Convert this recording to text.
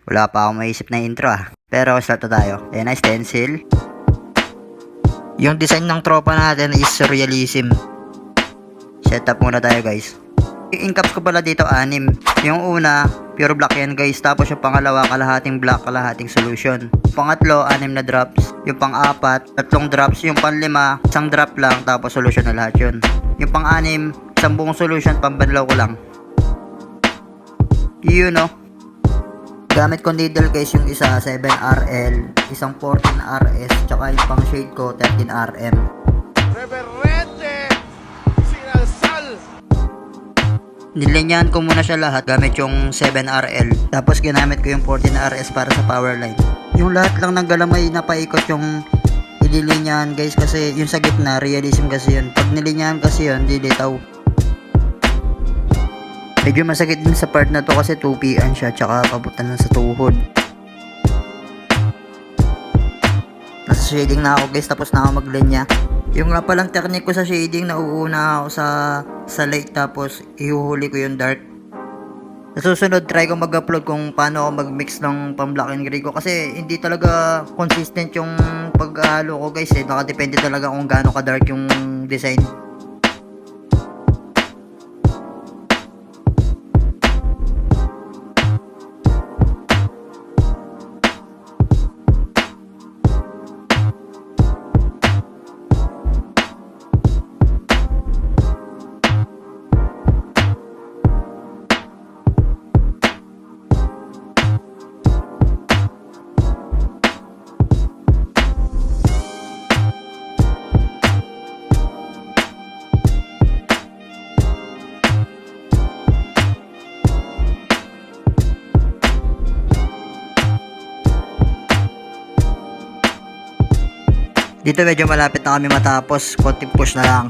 Wala pa akong maisip na intro Pero start na tayo. Ayan na, stencil. Yung design ng tropa natin is surrealism. Setup muna tayo guys. Yung incaps ko pala dito 6. Yung una, pure black yan guys. Tapos yung pangalawa, kalahating black, kalahating solution. Pangatlo, 6 na drops. Yung pang-4, 3 drops. Yung pang-5, 1 drop lang. Tapos solution na lahat yun. Yung pang-6, 1 buong solution, pambanlaw ko lang. Yun no. Gamit ko needle guys yung isa 7RL, isang 14RS, tsaka yung pang shade ko 13RM. Reverente Sinasal. Nilinyahan ko muna siya lahat gamit yung 7RL. Tapos ginamit ko yung 14RS para sa power line. Yung lahat lang ng galamay na paikot yung ililinyahan guys, kasi yung sa gitna realism kasi yun. Pag nilinyahan kasi yun, dilitaw. Medyo masakit din sa part na to kasi 2PN siya, tsaka pabutan lang sa tuhod. Nasa shading na ako guys, tapos na ako maglinya. Yung nga palang technique ko sa shading, nauuna ako sa light, tapos ihuhuli ko yung dark. Sa susunod, try ko mag-upload kung paano ako mag-mix ng pang-black and gray ko, kasi hindi talaga consistent yung paghalo ko guys Nakadepende talaga kung gaano ka-dark yung design. Dito medyo malapit na kami matapos, konting push na lang.